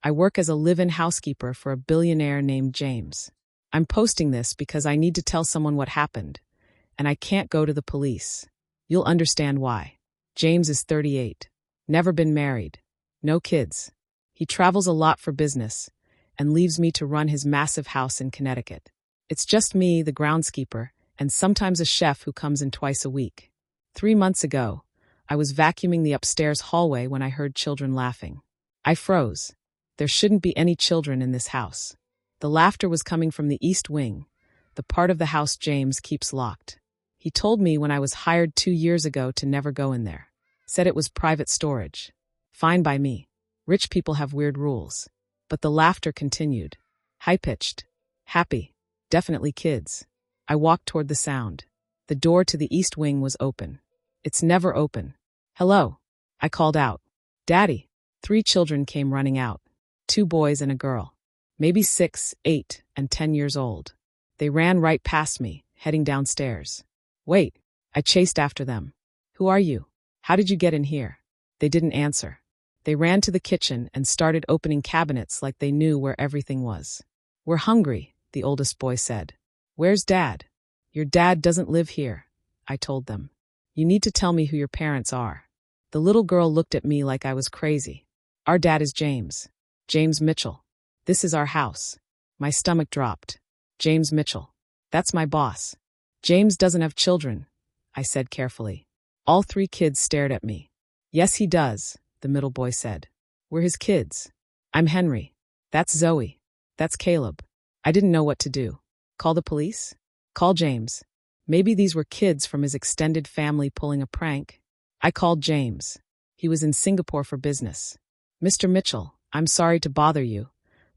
I work as a live-in housekeeper for a billionaire named James. I'm posting this because I need to tell someone what happened, and I can't go to the police. You'll understand why. James is 38. Never been married. No kids. He travels a lot for business and leaves me to run his massive house in Connecticut. It's just me, the groundskeeper, and sometimes a chef who comes in twice a week. 3 months ago, I was vacuuming the upstairs hallway when I heard children laughing. I froze. There shouldn't be any children in this house. The laughter was coming from the east wing, the part of the house James keeps locked. He told me when I was hired 2 years ago to never go in there. Said it was private storage. Fine by me. Rich people have weird rules. But the laughter continued. High-pitched. Happy. Definitely kids. I walked toward the sound. The door to the east wing was open. It's never open. Hello. I called out. Daddy. 3 children came running out. 2 boys and a girl. Maybe 6, 8, and 10 years old. They ran right past me, heading downstairs. Wait. I chased after them. Who are you? How did you get in here? They didn't answer. They ran to the kitchen and started opening cabinets like they knew where everything was. We're hungry, the oldest boy said. Where's Dad? Your dad doesn't live here, I told them. You need to tell me who your parents are. The little girl looked at me like I was crazy. Our dad is James. James Mitchell. This is our house. My stomach dropped. James Mitchell. That's my boss. James doesn't have children, I said carefully. All 3 kids stared at me. Yes, he does, the middle boy said. We're his kids. I'm Henry. That's Zoe. That's Caleb. I didn't know what to do. Call the police? Call James. Maybe these were kids from his extended family pulling a prank. I called James. He was in Singapore for business. Mr. Mitchell, I'm sorry to bother you,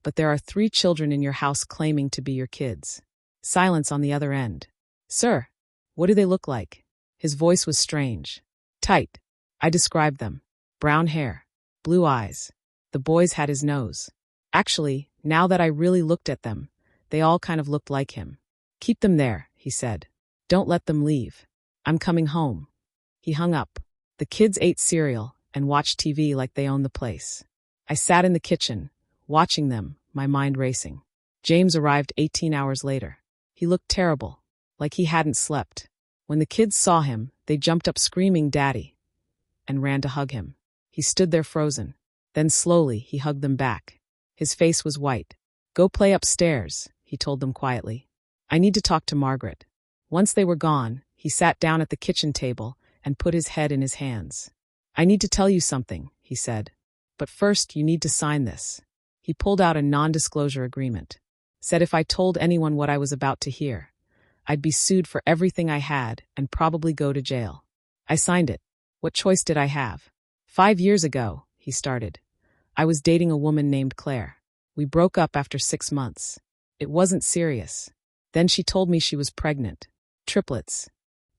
but there are 3 children in your house claiming to be your kids. Silence on the other end. Sir, what do they look like? His voice was strange. Tight. I described them. Brown hair. Blue eyes. The boys had his nose. Actually, now that I really looked at them, they all kind of looked like him. Keep them there, he said. Don't let them leave. I'm coming home. He hung up. The kids ate cereal and watched TV like they owned the place. I sat in the kitchen, watching them, my mind racing. James arrived 18 hours later. He looked terrible, like he hadn't slept. When the kids saw him, they jumped up screaming, Daddy, and ran to hug him. He stood there frozen. Then slowly, he hugged them back. His face was white. Go play upstairs, he told them quietly. I need to talk to Margaret. Once they were gone, he sat down at the kitchen table and put his head in his hands. I need to tell you something, he said. But first, you need to sign this. He pulled out a non-disclosure agreement. Said if I told anyone what I was about to hear, I'd be sued for everything I had and probably go to jail. I signed it. What choice did I have? 5 years ago, he started. I was dating a woman named Claire. We broke up after 6 months. It wasn't serious. Then she told me she was pregnant. Triplets.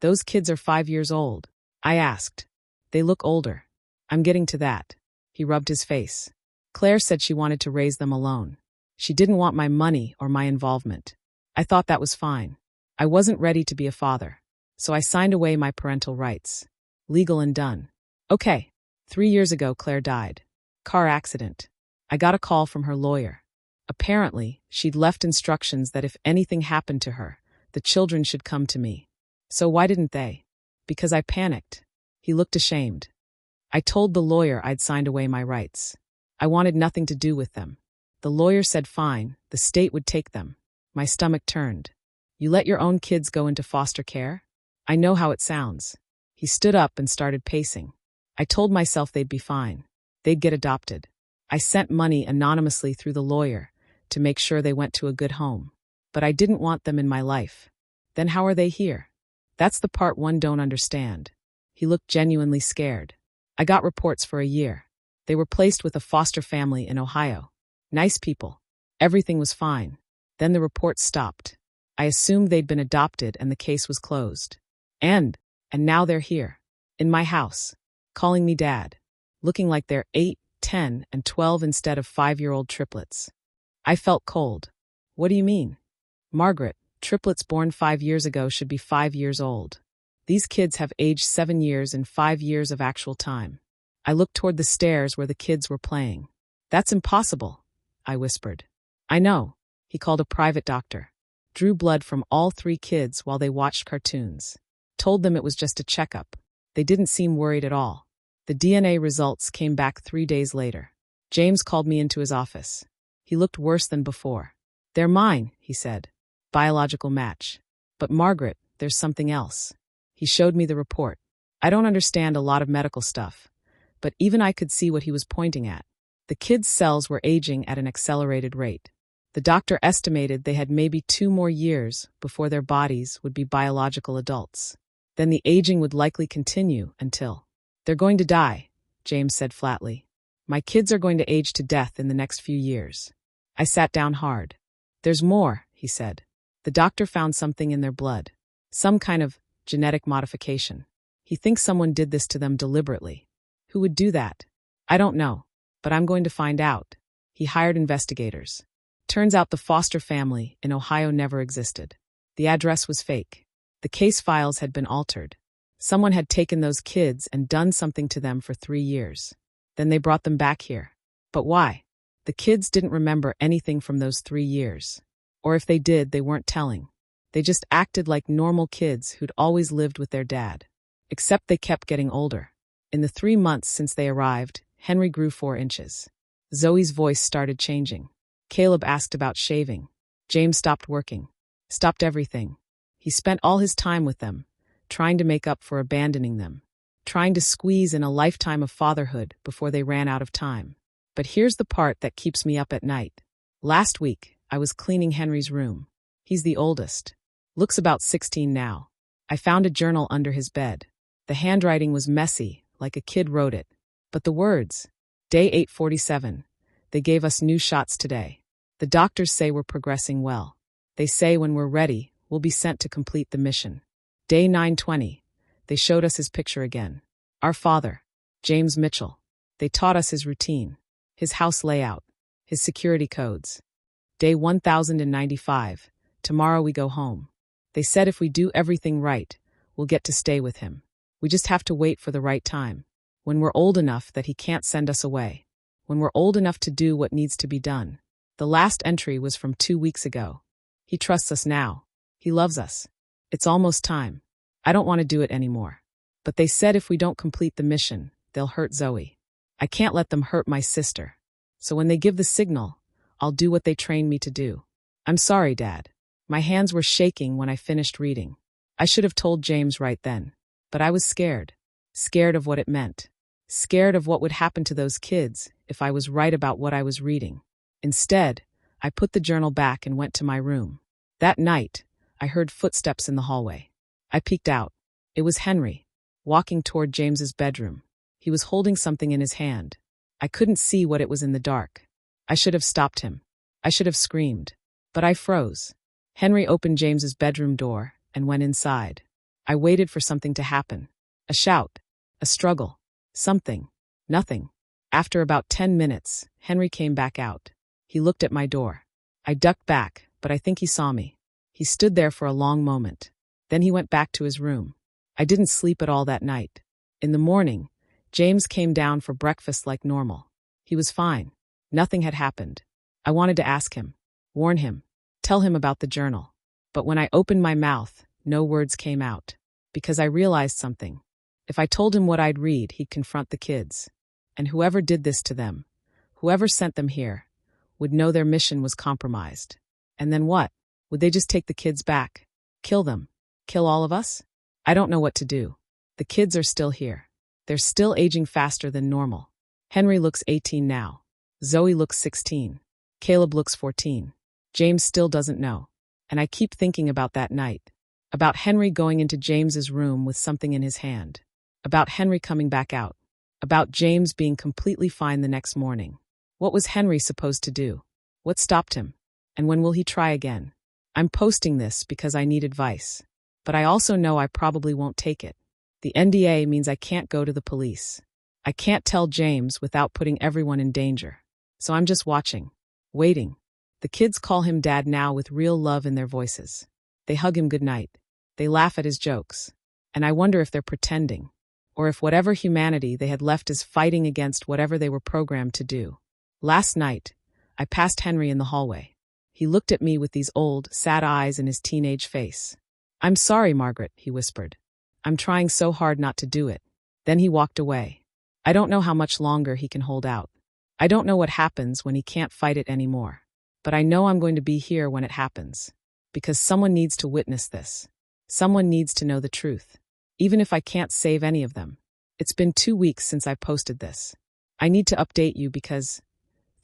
Those kids are 5 years old. I asked. They look older. I'm getting to that. He rubbed his face. Claire said she wanted to raise them alone. She didn't want my money or my involvement. I thought that was fine. I wasn't ready to be a father, so I signed away my parental rights. Legal and done. Okay. 3 years ago, Claire died. Car accident. I got a call from her lawyer. Apparently, she'd left instructions that if anything happened to her, the children should come to me. So why didn't they? Because I panicked. He looked ashamed. I told the lawyer I'd signed away my rights. I wanted nothing to do with them. The lawyer said fine, the state would take them. My stomach turned. You let your own kids go into foster care? I know how it sounds. He stood up and started pacing. I told myself they'd be fine. They'd get adopted. I sent money anonymously through the lawyer to make sure they went to a good home. But I didn't want them in my life. Then how are they here? That's the part one don't understand. He looked genuinely scared. I got reports for a year. They were placed with a foster family in Ohio. Nice people. Everything was fine. Then the reports stopped. I assumed they'd been adopted and the case was closed. And now they're here. In my house. Calling me dad. Looking like they're 8, 10, and 12 instead of 5-year-old triplets. I felt cold. What do you mean? Margaret, triplets born 5 years ago should be 5 years old. These kids have aged 7 years in 5 years of actual time. I looked toward the stairs where the kids were playing. That's impossible, I whispered. I know. He called a private doctor. Drew blood from all 3 kids while they watched cartoons. Told them it was just a checkup. They didn't seem worried at all. The DNA results came back 3 days later. James called me into his office. He looked worse than before. They're mine, he said. Biological match. But Margaret, there's something else. He showed me the report. I don't understand a lot of medical stuff, but even I could see what he was pointing at. The kids' cells were aging at an accelerated rate. The doctor estimated they had maybe 2 more years before their bodies would be biological adults. Then the aging would likely continue until... They're going to die, James said flatly. My kids are going to age to death in the next few years. I sat down hard. There's more, he said. The doctor found something in their blood. Some kind of genetic modification. He thinks someone did this to them deliberately. Who would do that? I don't know, but I'm going to find out. He hired investigators. Turns out the foster family in Ohio never existed. The address was fake. The case files had been altered. Someone had taken those kids and done something to them for 3 years. Then they brought them back here. But why? The kids didn't remember anything from those 3 years. Or if they did, they weren't telling. They just acted like normal kids who'd always lived with their dad. Except they kept getting older. In the 3 months since they arrived, Henry grew 4 inches. Zoe's voice started changing. Caleb asked about shaving. James stopped working. Stopped everything. He spent all his time with them, trying to make up for abandoning them. Trying to squeeze in a lifetime of fatherhood before they ran out of time. But here's the part that keeps me up at night. Last week, I was cleaning Henry's room. He's the oldest. Looks about 16 now. I found a journal under his bed. The handwriting was messy, like a kid wrote it. But the words, Day 847, they gave us new shots today. The doctors say we're progressing well. They say when we're ready, we'll be sent to complete the mission. Day 920, they showed us his picture again. Our father, James Mitchell. They taught us his routine, his house layout, his security codes. Day 1095, tomorrow we go home. They said if we do everything right, we'll get to stay with him. We just have to wait for the right time. When we're old enough that he can't send us away. When we're old enough to do what needs to be done. The last entry was from 2 weeks ago. He trusts us now. He loves us. It's almost time. I don't want to do it anymore. But they said if we don't complete the mission, they'll hurt Zoe. I can't let them hurt my sister. So when they give the signal, I'll do what they trained me to do. I'm sorry, Dad. My hands were shaking when I finished reading. I should have told James right then. But I was scared. Scared of what it meant. Scared of what would happen to those kids if I was right about what I was reading. Instead, I put the journal back and went to my room. That night, I heard footsteps in the hallway. I peeked out. It was Henry, walking toward James's bedroom. He was holding something in his hand. I couldn't see what it was in the dark. I should have stopped him. I should have screamed. But I froze. Henry opened James's bedroom door and went inside. I waited for something to happen. A shout. A struggle. Something. Nothing. After about 10 minutes, Henry came back out. He looked at my door. I ducked back, but I think he saw me. He stood there for a long moment. Then he went back to his room. I didn't sleep at all that night. In the morning, James came down for breakfast like normal. He was fine. Nothing had happened. I wanted to ask him, warn him, tell him about the journal. But when I opened my mouth, no words came out. Because I realized something. If I told him what I'd read, he'd confront the kids. And whoever did this to them, whoever sent them here, would know their mission was compromised. And then what? Would they just take the kids back? Kill them? Kill all of us? I don't know what to do. The kids are still here. They're still aging faster than normal. Henry looks 18 now. Zoe looks 16. Caleb looks 14. James still doesn't know. And I keep thinking about that night. About Henry going into James's room with something in his hand. About Henry coming back out. About James being completely fine the next morning. What was Henry supposed to do? What stopped him? And when will he try again? I'm posting this because I need advice. But I also know I probably won't take it. The NDA means I can't go to the police. I can't tell James without putting everyone in danger. So I'm just watching. Waiting. The kids call him Dad now with real love in their voices. They hug him goodnight. They laugh at his jokes. And I wonder if they're pretending. Or if whatever humanity they had left is fighting against whatever they were programmed to do. Last night, I passed Henry in the hallway. He looked at me with these old, sad eyes in his teenage face. I'm sorry, Margaret, he whispered. I'm trying so hard not to do it. Then he walked away. I don't know how much longer he can hold out. I don't know what happens when he can't fight it anymore. But I know I'm going to be here when it happens. Because someone needs to witness this. Someone needs to know the truth. Even if I can't save any of them. It's been 2 weeks since I posted this. I need to update you because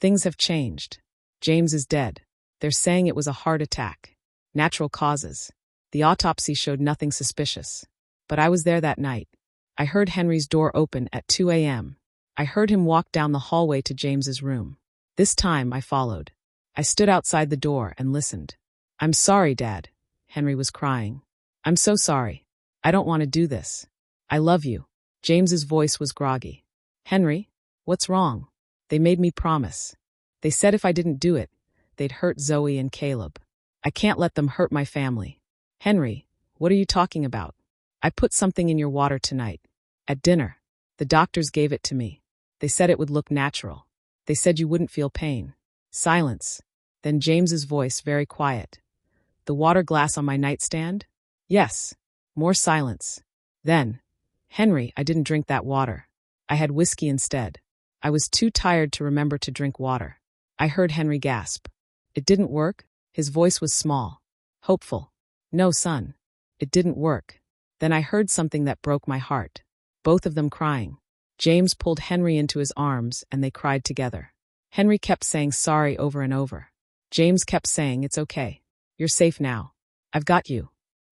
things have changed. James is dead. They're saying it was a heart attack. Natural causes. The autopsy showed nothing suspicious. But I was there that night. I heard Henry's door open at 2 a.m. I heard him walk down the hallway to James's room. This time I followed. I stood outside the door and listened. I'm sorry, Dad. Henry was crying. I'm so sorry. I don't want to do this. I love you. James's voice was groggy. Henry, what's wrong? They made me promise. They said if I didn't do it, they'd hurt Zoe and Caleb. I can't let them hurt my family. Henry, what are you talking about? I put something in your water tonight. At dinner. The doctors gave it to me. They said it would look natural. They said you wouldn't feel pain. Silence. Then James's voice very quiet. The water glass on my nightstand? Yes. More silence. Then, Henry, I didn't drink that water. I had whiskey instead. I was too tired to remember to drink water. I heard Henry gasp. It didn't work? His voice was small. Hopeful. No, son. It didn't work. Then I heard something that broke my heart. Both of them crying. James pulled Henry into his arms and they cried together. Henry kept saying sorry over and over. James kept saying, it's okay. You're safe now. I've got you.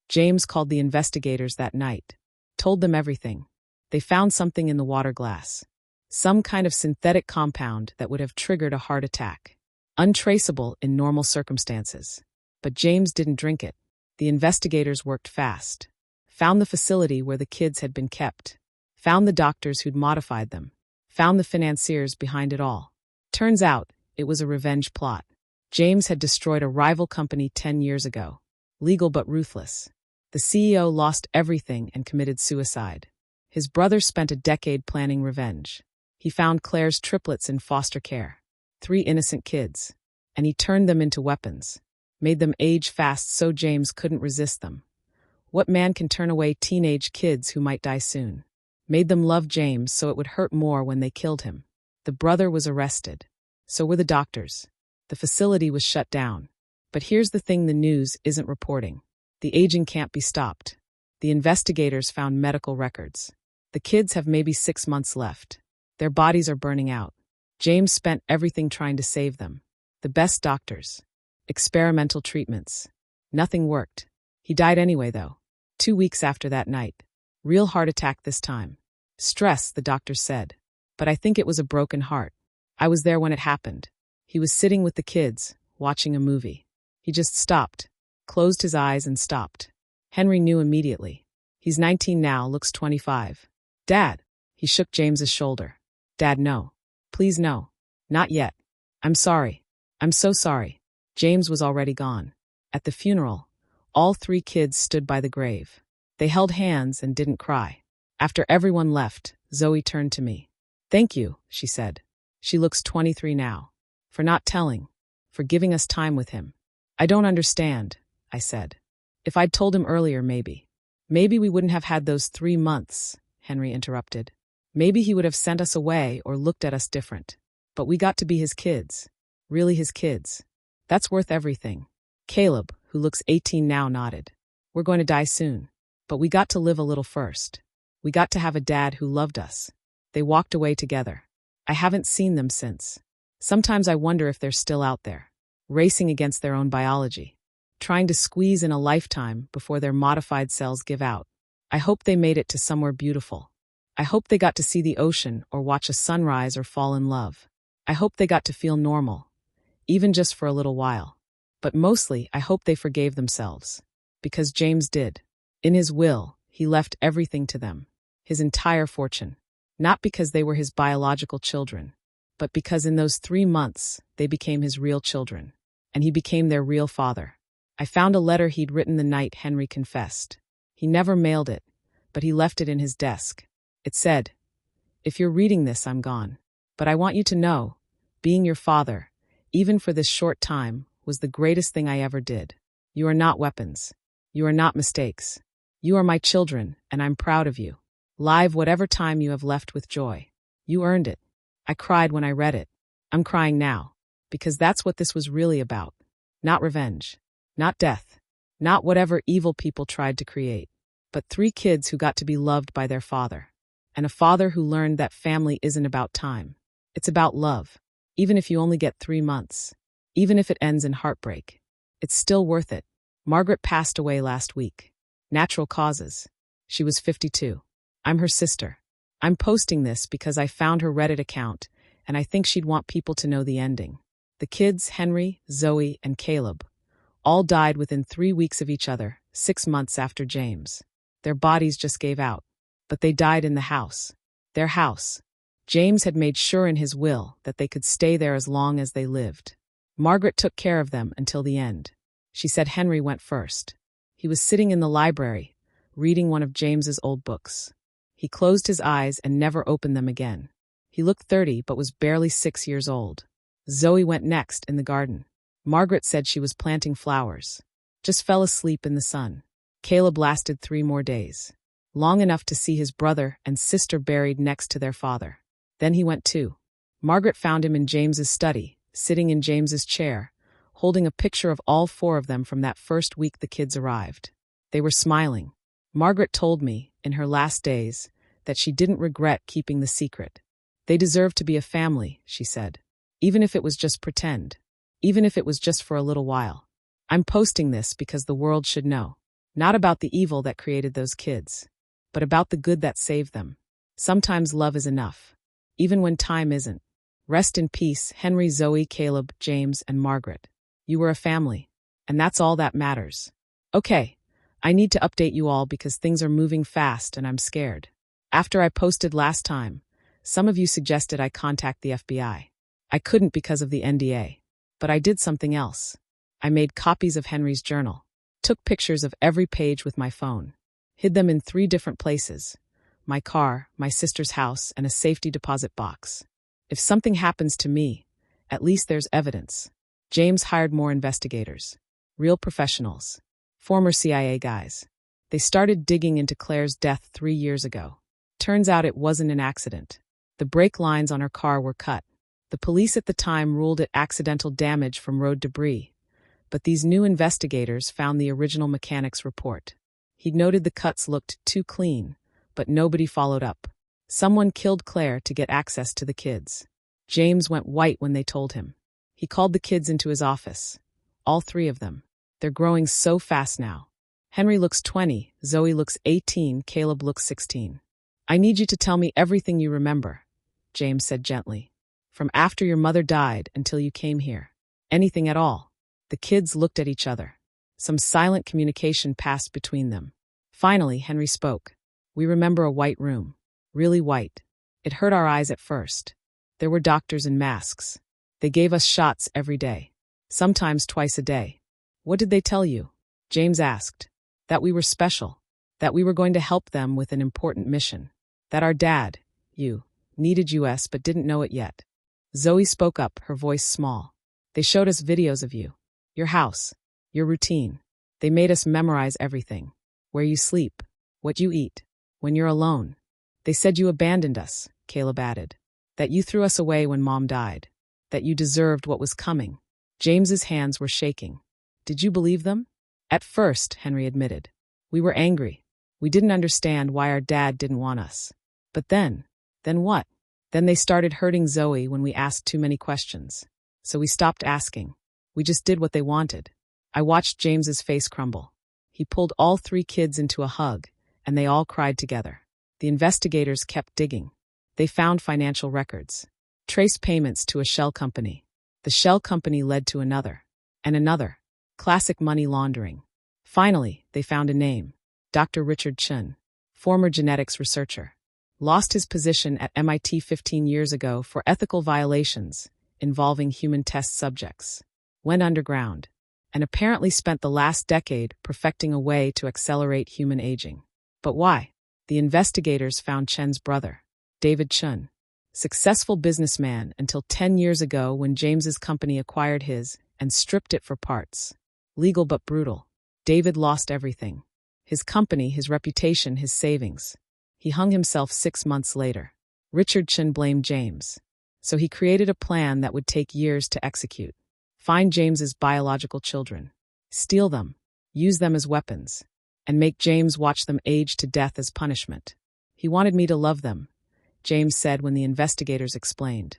James called the investigators that night. Told them everything. They found something in the water glass. Some kind of synthetic compound that would have triggered a heart attack. Untraceable in normal circumstances. But James didn't drink it. The investigators worked fast. Found the facility where the kids had been kept. Found the doctors who'd modified them. Found the financiers behind it all. Turns out, it was a revenge plot. James had destroyed a rival company 10 years ago. Legal but ruthless. The CEO lost everything and committed suicide. His brother spent a decade planning revenge. He found Claire's triplets in foster care. 3 innocent kids. And he turned them into weapons. Made them age fast so James couldn't resist them. What man can turn away teenage kids who might die soon? Made them love James so it would hurt more when they killed him. The brother was arrested. So were the doctors. The facility was shut down. But here's the thing the news isn't reporting. The aging can't be stopped. The investigators found medical records. The kids have maybe 6 months left. Their bodies are burning out. James spent everything trying to save them. The best doctors. Experimental treatments. Nothing worked. He died anyway, though. 2 weeks after that night. Real heart attack this time. Stress, the doctor said. But I think it was a broken heart. I was there when it happened. He was sitting with the kids, watching a movie. He just stopped, closed his eyes and stopped. Henry knew immediately. He's 19 now, looks 25. Dad. He shook James's shoulder. Dad, no. Please no. Not yet. I'm sorry. I'm so sorry. James was already gone. At the funeral, all 3 kids stood by the grave. They held hands and didn't cry. After everyone left, Zoe turned to me. Thank you, she said. She looks 23 now. For not telling. For giving us time with him. I don't understand, I said. If I'd told him earlier, maybe. Maybe we wouldn't have had those 3 months, Henry interrupted. Maybe he would have sent us away or looked at us different. But we got to be his kids. Really his kids. That's worth everything. Caleb, who looks 18 now, nodded. We're going to die soon. But we got to live a little first. We got to have a dad who loved us. They walked away together. I haven't seen them since. Sometimes I wonder if they're still out there, racing against their own biology, trying to squeeze in a lifetime before their modified cells give out. I hope they made it to somewhere beautiful. I hope they got to see the ocean or watch a sunrise or fall in love. I hope they got to feel normal, even just for a little while. But mostly, I hope they forgave themselves. Because James did. In his will, he left everything to them. His entire fortune. Not because they were his biological children, but because in those 3 months, they became his real children. And he became their real father. I found a letter he'd written the night Henry confessed. He never mailed it, but he left it in his desk. It said, "If you're reading this, I'm gone. But I want you to know, Being your father, even for this short time, was the greatest thing I ever did. You are not weapons. You are not mistakes. You are my children, and I'm proud of you. Live whatever time you have left with joy. You earned it. I cried when I read it. I'm crying now, because that's what this was really about. Not revenge. Not death. Not whatever evil people tried to create. But 3 kids who got to be loved by their father. And a father who learned that family isn't about time. It's about love. Even if you only get 3 months. Even if it ends in heartbreak. It's still worth it. Margaret passed away last week. Natural causes. She was 52. I'm her sister. I'm posting this because I found her Reddit account, and I think she'd want people to know the ending. The kids, Henry, Zoe, and Caleb, all died within 3 weeks of each other, 6 months after James. Their bodies just gave out. But they died in the house. Their house. James had made sure in his will that they could stay there as long as they lived. Margaret took care of them until the end. She said Henry went first. He was sitting in the library, reading one of James's old books. He closed his eyes and never opened them again. He looked 30 but was barely 6 years old. Zoe went next in the garden. Margaret said she was planting flowers. Just fell asleep in the sun. Caleb lasted 3 more days. Long enough to see his brother and sister buried next to their father. Then he went too. Margaret found him in James's study, sitting in James's chair, holding a picture of all 4 of them from that first week the kids arrived. They were smiling. Margaret told me, in her last days, that she didn't regret keeping the secret. They deserved to be a family, she said. Even if it was just pretend. Even if it was just for a little while. I'm posting this because the world should know. Not about the evil that created those kids, but about the good that saved them. Sometimes love is enough, even when time isn't. Rest in peace, Henry, Zoe, Caleb, James, and Margaret. You were a family, and that's all that matters. Okay, I need to update you all because things are moving fast and I'm scared. After I posted last time, some of you suggested I contact the FBI. I couldn't because of the NDA, but I did something else. I made copies of Henry's journal, took pictures of every page with my phone, hid them in 3 different places: my car, my sister's house, and a safety deposit box. If something happens to me, at least there's evidence. James hired more investigators, real professionals, former CIA guys. They started digging into Claire's death 3 years ago. Turns out it wasn't an accident. The brake lines on her car were cut. The police at the time ruled it accidental damage from road debris, but these new investigators found the original mechanic's report. He'd noted the cuts looked too clean, but nobody followed up. Someone killed Claire to get access to the kids. James went white when they told him. He called the kids into his office. All 3 of them. They're growing so fast now. Henry looks 20, Zoe looks 18, Caleb looks 16. I need you to tell me everything you remember, James said gently. From after your mother died until you came here. Anything at all. The kids looked at each other. Some silent communication passed between them. Finally, Henry spoke. We remember a white room. Really white. It hurt our eyes at first. There were doctors in masks. They gave us shots every day. Sometimes twice a day. What did they tell you? James asked. That we were special. That we were going to help them with an important mission. That our dad, you, needed us but didn't know it yet. Zoe spoke up, her voice small. They showed us videos of you. Your house. Your routine. They made us memorize everything. Where you sleep. What you eat. When you're alone. They said you abandoned us, Caleb added. That you threw us away when Mom died. That you deserved what was coming. James's hands were shaking. Did you believe them? At first, Henry admitted. We were angry. We didn't understand why our dad didn't want us. But then what? Then they started hurting Zoe when we asked too many questions. So we stopped asking. We just did what they wanted. I watched James's face crumble. He pulled all 3 kids into a hug, and they all cried together. The investigators kept digging. They found financial records. Traced payments to a shell company. The shell company led to another. And another. Classic money laundering. Finally, they found a name. Dr. Richard Chun, former genetics researcher. Lost his position at MIT 15 years ago for ethical violations involving human test subjects. Went underground, and apparently spent the last decade perfecting a way to accelerate human aging. But why? The investigators found Chen's brother, David Chun. Successful businessman until 10 years ago when James's company acquired his and stripped it for parts. Legal but brutal. David lost everything. His company, his reputation, his savings. He hung himself 6 months later. Richard Chen blamed James. So he created a plan that would take years to execute. Find James's biological children. Steal them. Use them as weapons. And make James watch them age to death as punishment. He wanted me to love them, James said when the investigators explained.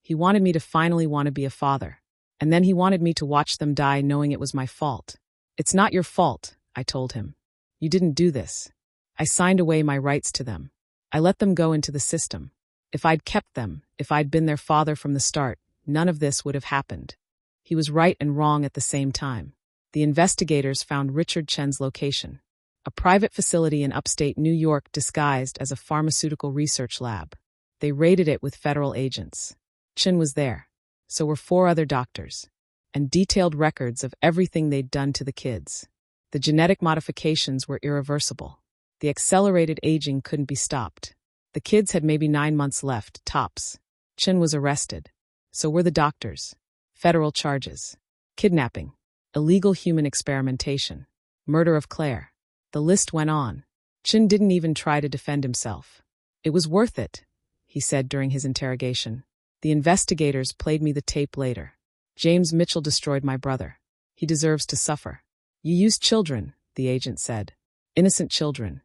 He wanted me to finally want to be a father. And then he wanted me to watch them die knowing it was my fault. It's not your fault, I told him. You didn't do this. I signed away my rights to them. I let them go into the system. If I'd kept them, if I'd been their father from the start, none of this would have happened. He was right and wrong at the same time. The investigators found Richard Chen's location. A private facility in upstate New York disguised as a pharmaceutical research lab. They raided it with federal agents. Chen was there. So were 4 other doctors. And detailed records of everything they'd done to the kids. The genetic modifications were irreversible. The accelerated aging couldn't be stopped. The kids had maybe 9 months left, tops. Chen was arrested. So were the doctors. Federal charges. Kidnapping. Illegal human experimentation. Murder of Claire. The list went on. Chen didn't even try to defend himself. It was worth it, he said during his interrogation. The investigators played me the tape later. James Mitchell destroyed my brother. He deserves to suffer. You used children, the agent said. Innocent children.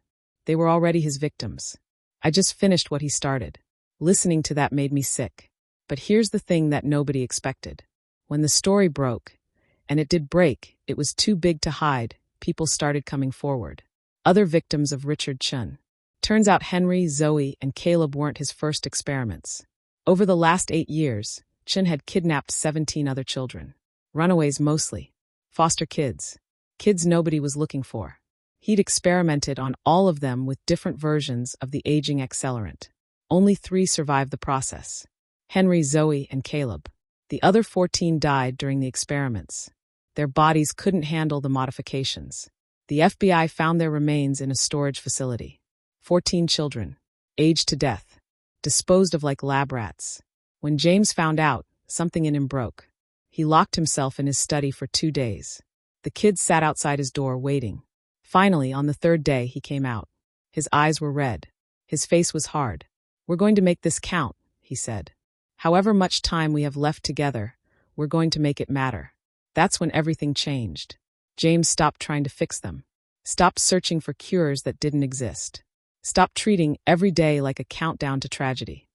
They were already his victims. I just finished what he started. Listening to that made me sick. But here's the thing that nobody expected. When the story broke, and it did break, it was too big to hide, people started coming forward. Other victims of Richard Chen. Turns out Henry, Zoe, and Caleb weren't his first experiments. Over the last 8 years, Chen had kidnapped 17 other children. Runaways mostly. Foster kids. Kids nobody was looking for. He'd experimented on all of them with different versions of the aging accelerant. Only 3 survived the process. Henry, Zoe, and Caleb. The other 14 died during the experiments. Their bodies couldn't handle the modifications. The FBI found their remains in a storage facility. 14 children. Aged to death. Disposed of like lab rats. When James found out, something in him broke. He locked himself in his study for 2 days. The kids sat outside his door waiting. Finally, on the 3rd day, he came out. His eyes were red. His face was hard. We're going to make this count, he said. However much time we have left together, we're going to make it matter. That's when everything changed. James stopped trying to fix them. Stopped searching for cures that didn't exist. Stopped treating every day like a countdown to tragedy.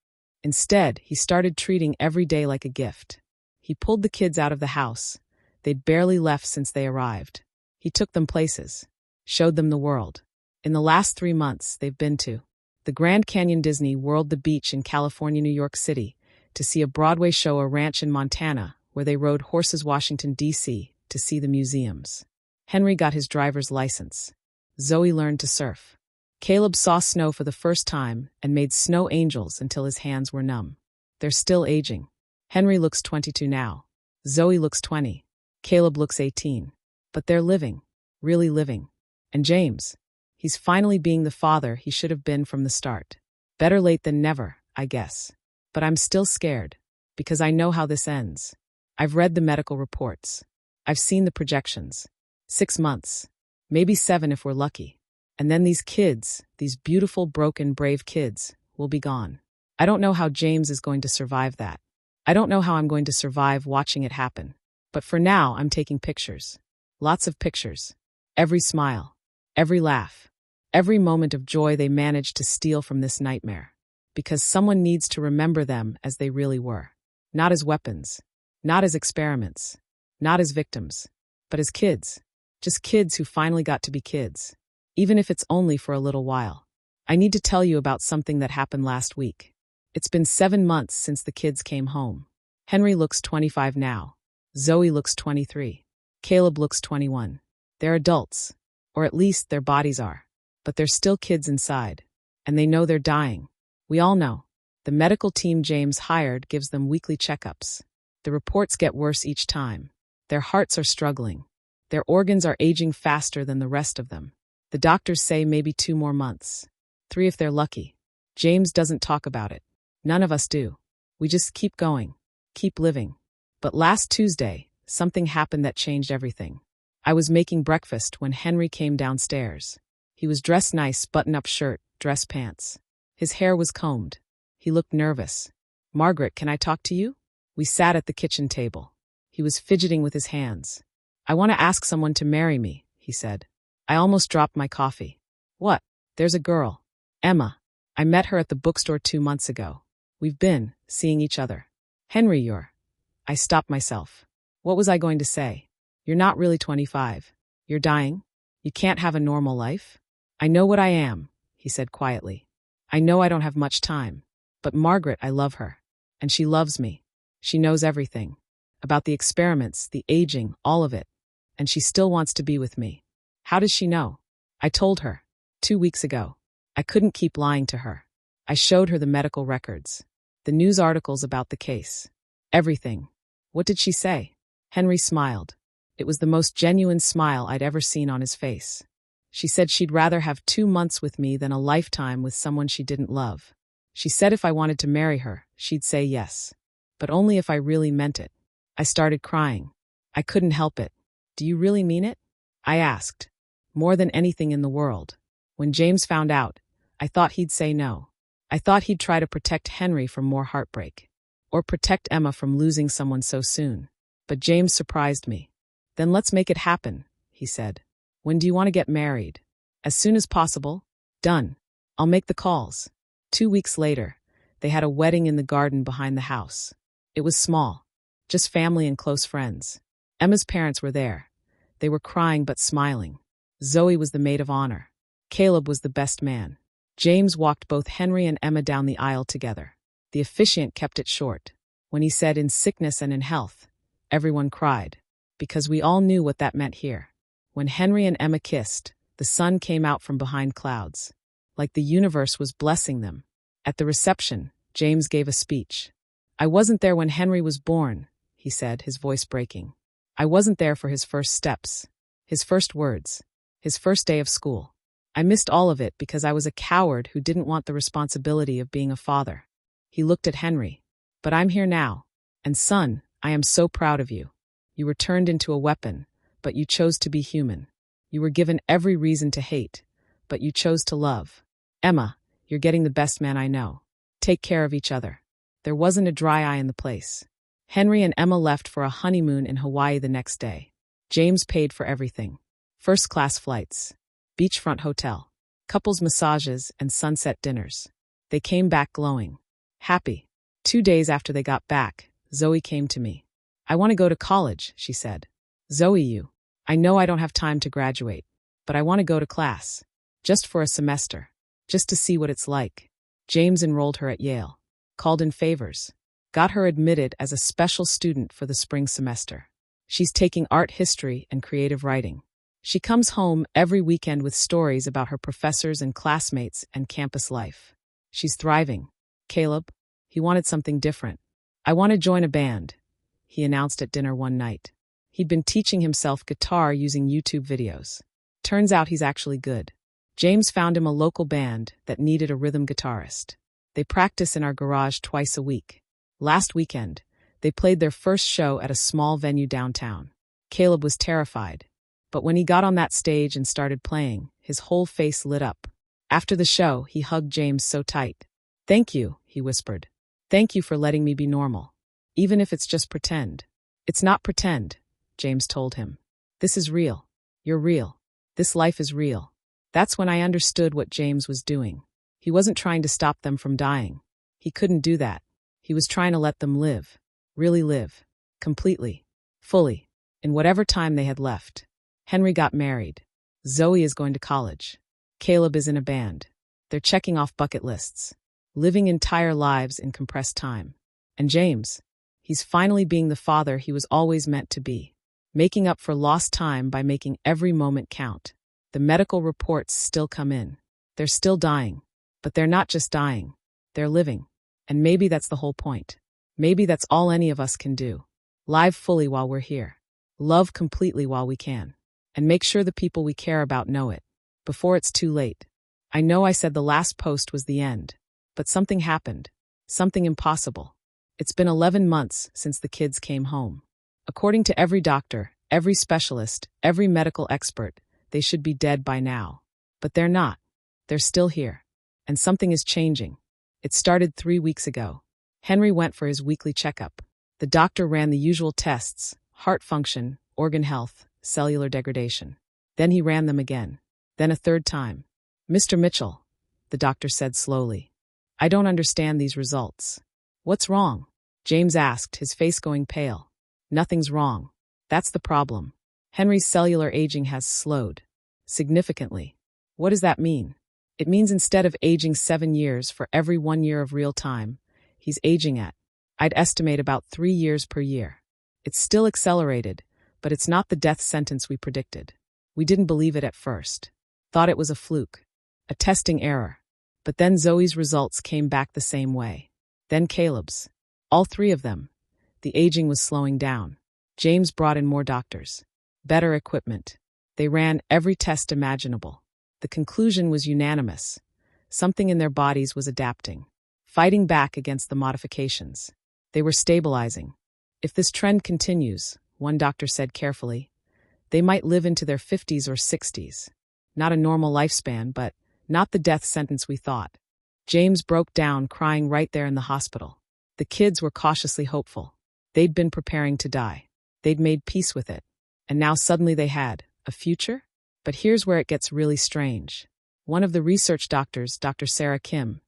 Instead, he started treating every day like a gift. He pulled the kids out of the house. They'd barely left since they arrived. He took them places. Showed them the world. In the last 3 months, they've been to the Grand Canyon, Disney World, the beach in California, New York City, to see a Broadway show, a ranch in Montana, where they rode horses, Washington, D.C., to see the museums. Henry got his driver's license. Zoe learned to surf. Caleb saw snow for the first time and made snow angels until his hands were numb. They're still aging. Henry looks 22 now. Zoe looks 20. Caleb looks 18. But they're living. Really living. And James, he's finally being the father he should have been from the start. Better late than never, I guess. But I'm still scared, because I know how this ends. I've read the medical reports. I've seen the projections. 6 months. Maybe 7 if we're lucky. And then these kids, these beautiful, broken, brave kids, will be gone. I don't know how James is going to survive that. I don't know how I'm going to survive watching it happen. But for now, I'm taking pictures. Lots of pictures. Every smile. Every laugh. Every moment of joy they managed to steal from this nightmare. Because someone needs to remember them as they really were. Not as weapons. Not as experiments. Not as victims. But as kids. Just kids who finally got to be kids. Even if it's only for a little while. I need to tell you about something that happened last week. It's been 7 months since the kids came home. Henry looks 25 now. Zoe looks 23. Caleb looks 21. They're adults. Or at least their bodies are. But they're still kids inside. And they know they're dying. We all know. The medical team James hired gives them weekly checkups. The reports get worse each time. Their hearts are struggling. Their organs are aging faster than the rest of them. The doctors say maybe 2 more months. 3 if they're lucky. James doesn't talk about it. None of us do. We just keep going, keep living. But last Tuesday, something happened that changed everything. I was making breakfast when Henry came downstairs. He was dressed nice, button-up shirt, dress pants. His hair was combed. He looked nervous. "Margaret, can I talk to you?" We sat at the kitchen table. He was fidgeting with his hands. "I want to ask someone to marry me," he said. I almost dropped my coffee. "What?" "There's a girl. Emma. I met her at the bookstore 2 months ago. We've been seeing each other." "Henry, you're—" I stopped myself. What was I going to say? "You're not really 25. You're dying? You can't have a normal life?" "I know what I am," he said quietly. "I know I don't have much time. But Margaret, I love her. And she loves me. She knows everything. About the experiments, the aging, all of it. And she still wants to be with me." "How does she know?" "I told her. 2 weeks ago. I couldn't keep lying to her. I showed her the medical records. The news articles about the case. Everything." "What did she say?" Henry smiled. It was the most genuine smile I'd ever seen on his face. "She said she'd rather have 2 months with me than a lifetime with someone she didn't love. She said if I wanted to marry her, she'd say yes. But only if I really meant it." I started crying. I couldn't help it. "Do you really mean it?" I asked. "More than anything in the world. When James found out, I thought he'd say no. I thought he'd try to protect Henry from more heartbreak. Or protect Emma from losing someone so soon. But James surprised me. "Then let's make it happen," he said. "When do you want to get married?" "As soon as possible." "Done. I'll make the calls." 2 weeks later, they had a wedding in the garden behind the house. It was small. Just family and close friends. Emma's parents were there. They were crying but smiling. Zoe was the maid of honor. Caleb was the best man. James walked both Henry and Emma down the aisle together. The officiant kept it short. When he said "in sickness and in health," everyone cried. Because we all knew what that meant here. When Henry and Emma kissed, the sun came out from behind clouds. Like the universe was blessing them. At the reception, James gave a speech. "I wasn't there when Henry was born," he said, his voice breaking. "I wasn't there for his first steps, his first words, his first day of school. I missed all of it because I was a coward who didn't want the responsibility of being a father." He looked at Henry. "But I'm here now. And son, I am so proud of you. You were turned into a weapon, but you chose to be human. You were given every reason to hate, but you chose to love. Emma, you're getting the best man I know. Take care of each other." There wasn't a dry eye in the place. Henry and Emma left for a honeymoon in Hawaii the next day. James paid for everything. First-class flights, beachfront hotel, couples massages, and sunset dinners. They came back glowing. Happy. 2 days after they got back, Zoe came to me. "I want to go to college," she said. "Zoe, I know I don't have time to graduate, but I want to go to class. Just for a semester. Just to see what it's like." James enrolled her at Yale. Called in favors. Got her admitted as a special student for the spring semester. She's taking art history and creative writing. She comes home every weekend with stories about her professors and classmates and campus life. She's thriving. Caleb, he wanted something different. "I want to join a band," he announced at dinner one night. He'd been teaching himself guitar using YouTube videos. Turns out he's actually good. James found him a local band that needed a rhythm guitarist. They practice in our garage twice a week. Last weekend, they played their first show at a small venue downtown. Caleb was terrified. But when he got on that stage and started playing, his whole face lit up. After the show, he hugged James so tight. "Thank you," he whispered. "Thank you for letting me be normal. Even if it's just pretend." "It's not pretend," James told him. "This is real. You're real. This life is real." That's when I understood what James was doing. He wasn't trying to stop them from dying. He couldn't do that. He was trying to let them live. Really live. Completely. Fully. In whatever time they had left. Henry got married. Zoe is going to college. Caleb is in a band. They're checking off bucket lists. Living entire lives in compressed time. And James, he's finally being the father he was always meant to be. Making up for lost time by making every moment count. The medical reports still come in. They're still dying. But they're not just dying. They're living. And maybe that's the whole point. Maybe that's all any of us can do. Live fully while we're here. Love completely while we can. And make sure the people we care about know it. Before it's too late. I know I said the last post was the end. But something happened. Something impossible. It's been 11 months since the kids came home. According to every doctor, every specialist, every medical expert, they should be dead by now. But they're not. They're still here. And something is changing. It started 3 weeks ago. Henry went for his weekly checkup. The doctor ran the usual tests: heart function, organ health, cellular degradation. Then he ran them again. Then a third time. "Mr. Mitchell," the doctor said slowly, "I don't understand these results." "What's wrong?" James asked, his face going pale. "Nothing's wrong. That's the problem. Henry's cellular aging has slowed. Significantly." "What does that mean?" "It means instead of aging 7 years for every 1 year of real time, he's aging at, I'd estimate, about 3 years per year. It's still accelerated, but it's not the death sentence we predicted. We didn't believe it at first. Thought it was a fluke, a testing error. But then Zoe's results came back the same way. Then Caleb's. All 3 of them. The aging was slowing down. James brought in more doctors. Better equipment. They ran every test imaginable. The conclusion was unanimous. Something in their bodies was adapting, fighting back against the modifications. They were stabilizing. "If this trend continues," one doctor said carefully, "they might live into their 50s or 60s. Not a normal lifespan, but not the death sentence we thought." James broke down, crying right there in the hospital. The kids were cautiously hopeful. They'd been preparing to die. They'd made peace with it. And now suddenly they had a future? But here's where it gets really strange. One of the research doctors, Dr. Sarah Kim,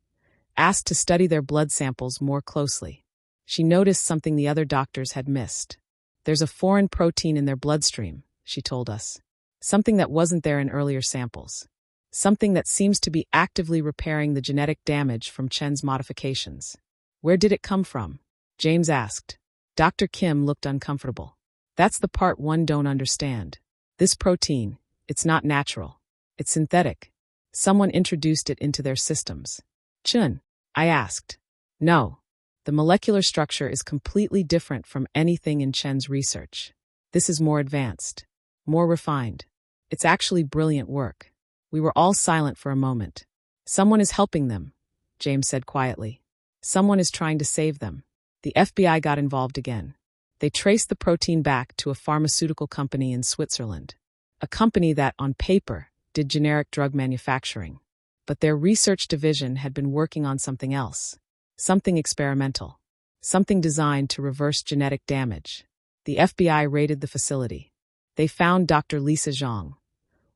asked to study their blood samples more closely. She noticed something the other doctors had missed. "There's a foreign protein in their bloodstream," she told us. "Something that wasn't there in earlier samples. Something that seems to be actively repairing the genetic damage from Chen's modifications." "Where did it come from?" James asked. Dr. Kim looked uncomfortable. "That's the part one don't understand. This protein, it's not natural. It's synthetic. Someone introduced it into their systems." "Chen?" I asked. "No. The molecular structure is completely different from anything in Chen's research. This is more advanced, more refined. It's actually brilliant work." We were all silent for a moment. "Someone is helping them," James said quietly. "Someone is trying to save them." The FBI got involved again. They traced the protein back to a pharmaceutical company in Switzerland. A company that, on paper, did generic drug manufacturing. But their research division had been working on something else. Something experimental. Something designed to reverse genetic damage. The FBI raided the facility. They found Dr. Lisa Zhang,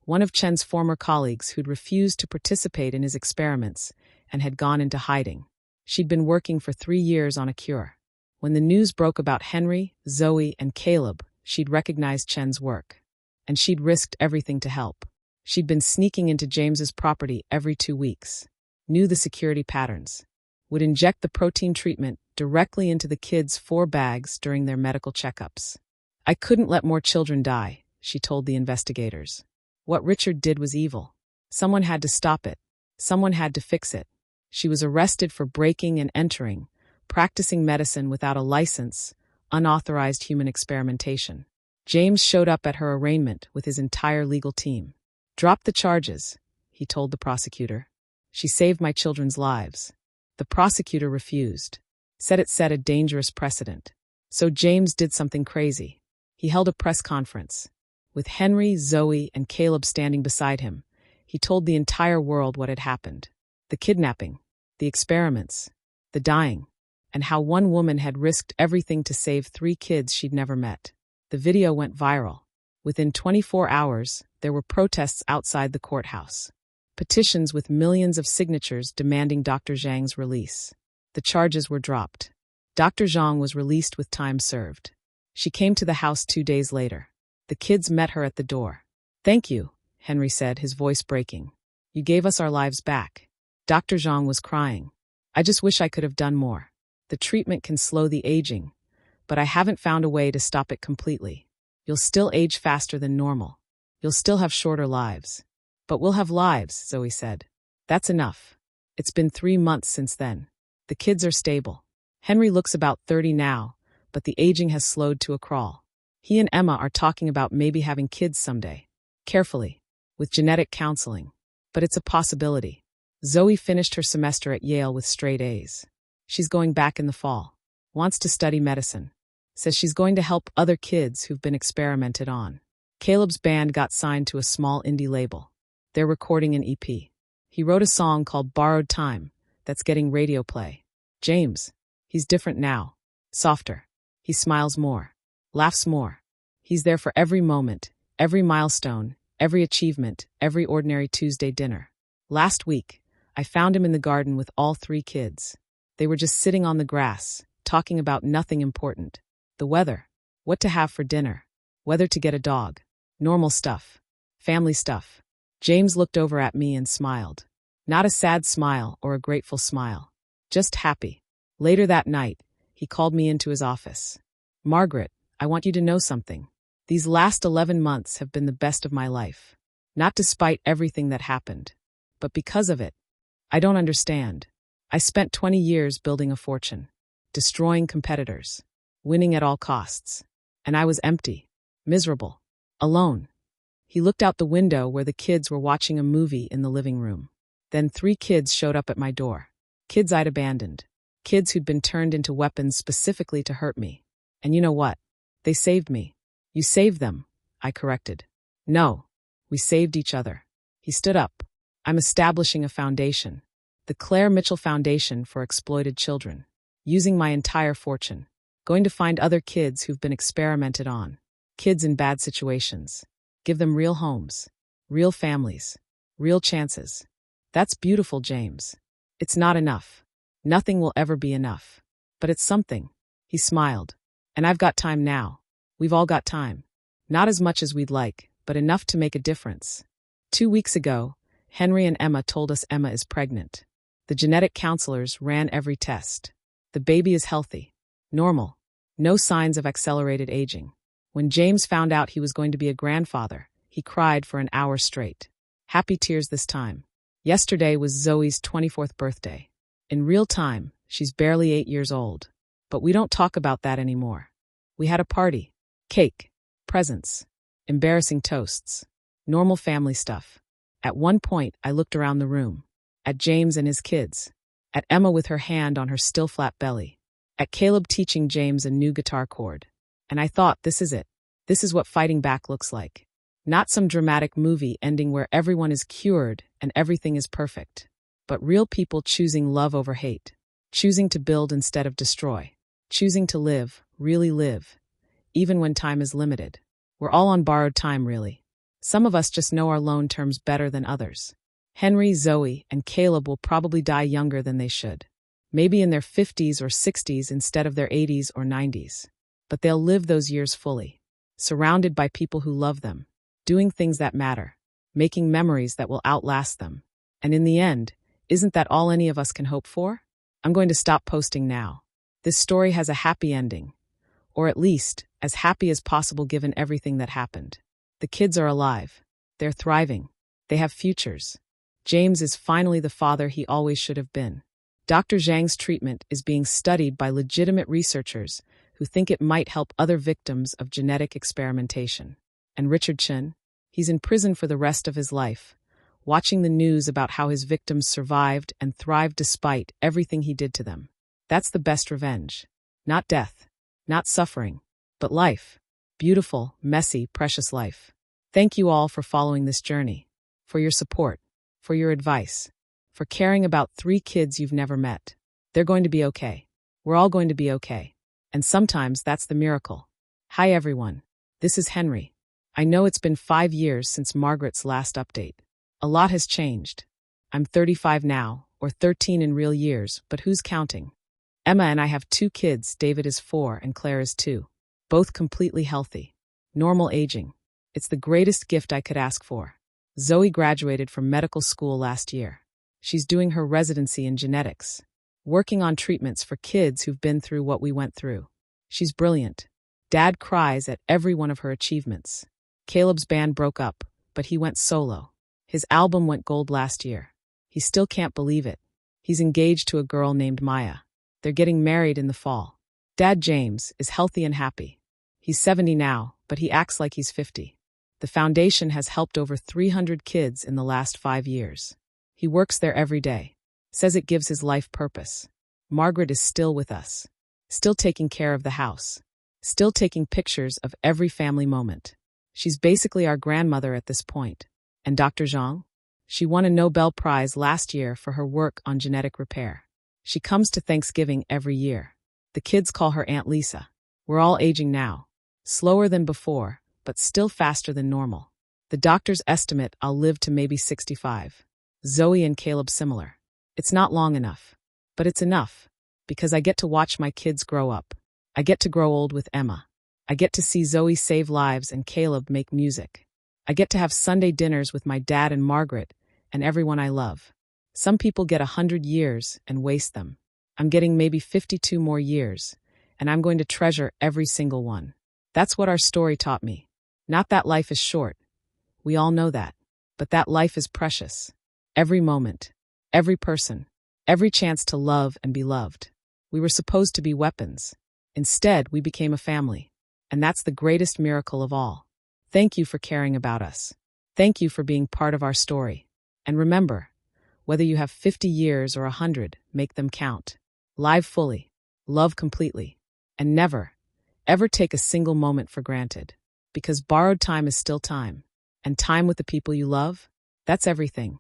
one of Chen's former colleagues who'd refused to participate in his experiments and had gone into hiding. She'd been working for 3 years on a cure. When the news broke about Henry, Zoe, and Caleb, she'd recognized Chen's work. And she'd risked everything to help. She'd been sneaking into James's property every 2 weeks. Knew the security patterns. Would inject the protein treatment directly into the kids' 4 bags during their medical checkups. "I couldn't let more children die," she told the investigators. "What Richard did was evil. Someone had to stop it. Someone had to fix it." She was arrested for breaking and entering, practicing medicine without a license, unauthorized human experimentation. James showed up at her arraignment with his entire legal team. "Drop the charges," he told the prosecutor. "She saved my children's lives." The prosecutor refused. Said it set a dangerous precedent. So James did something crazy. He held a press conference. With Henry, Zoe, and Caleb standing beside him, he told the entire world what had happened. The kidnapping, the experiments, the dying, and how one woman had risked everything to save 3 kids she'd never met. The video went viral. Within 24 hours, there were protests outside the courthouse. Petitions with millions of signatures demanding Dr. Zhang's release. The charges were dropped. Dr. Zhang was released with time served. She came to the house 2 days later. The kids met her at the door. "Thank you," Henry said, his voice breaking. "You gave us our lives back." Dr. Zhang was crying. "I just wish I could have done more. The treatment can slow the aging, but I haven't found a way to stop it completely. You'll still age faster than normal. You'll still have shorter lives. But we'll have lives," Zoe said. "That's enough. It's been 3 months since then. The kids are stable. Henry looks about 30 now, but the aging has slowed to a crawl. He and Emma are talking about maybe having kids someday. Carefully, with genetic counseling. But it's a possibility." Zoe finished her semester at Yale with straight A's. She's going back in the fall. Wants to study medicine. Says she's going to help other kids who've been experimented on. Caleb's band got signed to a small indie label. They're recording an EP. He wrote a song called Borrowed Time that's getting radio play. James, he's different now. Softer. He smiles more. Laughs more. He's there for every moment, every milestone, every achievement, every ordinary Tuesday dinner. Last week, I found him in the garden with all 3 kids. They were just sitting on the grass, talking about nothing important. The weather, what to have for dinner, whether to get a dog, normal stuff, family stuff. James looked over at me and smiled. Not a sad smile or a grateful smile. Just happy. Later that night, he called me into his office. Margaret, I want you to know something. These last 11 months have been the best of my life. Not despite everything that happened, but because of it. I don't understand. I spent 20 years building a fortune, destroying competitors, winning at all costs. And I was empty, miserable, alone. He looked out the window where the kids were watching a movie in the living room. Then 3 kids showed up at my door. Kids I'd abandoned. Kids who'd been turned into weapons specifically to hurt me. And you know what? They saved me. You saved them, I corrected. No, we saved each other. He stood up. I'm establishing a foundation. The Claire Mitchell Foundation for Exploited Children. Using my entire fortune. Going to find other kids who've been experimented on. Kids in bad situations. Give them real homes. Real families. Real chances. That's beautiful, James. It's not enough. Nothing will ever be enough. But it's something. He smiled. And I've got time now. We've all got time. Not as much as we'd like, but enough to make a difference. 2 weeks ago, Henry and Emma told us Emma is pregnant. The genetic counselors ran every test. The baby is healthy. Normal. No signs of accelerated aging. When James found out he was going to be a grandfather, he cried for an hour straight. Happy tears this time. Yesterday was Zoe's 24th birthday. In real time, she's barely 8 years old. But we don't talk about that anymore. We had a party. Cake. Presents. Embarrassing toasts. Normal family stuff. At one point, I looked around the room. At James and his kids. At Emma with her hand on her still flat belly. At Caleb teaching James a new guitar chord. And I thought, this is it. This is what fighting back looks like. Not some dramatic movie ending where everyone is cured and everything is perfect. But real people choosing love over hate. Choosing to build instead of destroy. Choosing to live, really live. Even when time is limited. We're all on borrowed time, really. Some of us just know our loan terms better than others. Henry, Zoe, and Caleb will probably die younger than they should. Maybe in their 50s or 60s instead of their 80s or 90s. But they'll live those years fully. Surrounded by people who love them. Doing things that matter. Making memories that will outlast them. And in the end, isn't that all any of us can hope for? I'm going to stop posting now. This story has a happy ending. Or at least, as happy as possible given everything that happened. The kids are alive. They're thriving. They have futures. James is finally the father he always should have been. Dr. Zhang's treatment is being studied by legitimate researchers who think it might help other victims of genetic experimentation. And Richard Chen? He's in prison for the rest of his life, watching the news about how his victims survived and thrived despite everything he did to them. That's the best revenge. Not death. Not suffering. But life. Beautiful, messy, precious life. Thank you all for following this journey. For your support. For your advice. For caring about 3 kids you've never met. They're going to be okay. We're all going to be okay. And sometimes that's the miracle. Hi everyone. This is Henry. I know it's been 5 years since Margaret's last update. A lot has changed. I'm 35 now, or 13 in real years, but who's counting? Emma and I have 2 kids. David is 4 and Claire is 2. Both completely healthy. Normal aging. It's the greatest gift I could ask for. Zoe graduated from medical school last year. She's doing her residency in genetics. Working on treatments for kids who've been through what we went through. She's brilliant. Dad cries at every one of her achievements. Caleb's band broke up, but he went solo. His album went gold last year. He still can't believe it. He's engaged to a girl named Maya. They're getting married in the fall. Dad James is healthy and happy. He's 70 now, but he acts like he's 50. The foundation has helped over 300 kids in the last 5 years. He works there every day. Says it gives his life purpose. Margaret is still with us, still taking care of the house, still taking pictures of every family moment. She's basically our grandmother at this point. And Dr. Zhang? She won a Nobel Prize last year for her work on genetic repair. She comes to Thanksgiving every year. The kids call her Aunt Lisa. We're all aging now. Slower than before, but still faster than normal. The doctors estimate I'll live to maybe 65. Zoe and Caleb similar. It's not long enough. But it's enough. Because I get to watch my kids grow up. I get to grow old with Emma. I get to see Zoe save lives and Caleb make music. I get to have Sunday dinners with my dad and Margaret and everyone I love. Some people get 100 years and waste them. I'm getting maybe 52 more years, and I'm going to treasure every single one. That's what our story taught me. Not that life is short. We all know that. But that life is precious. Every moment, every person, every chance to love and be loved. We were supposed to be weapons. Instead, we became a family. And that's the greatest miracle of all. Thank you for caring about us. Thank you for being part of our story. And remember, whether you have 50 years or 100, make them count. Live fully, love completely, and never, ever take a single moment for granted. Because borrowed time is still time. And time with the people you love, that's everything.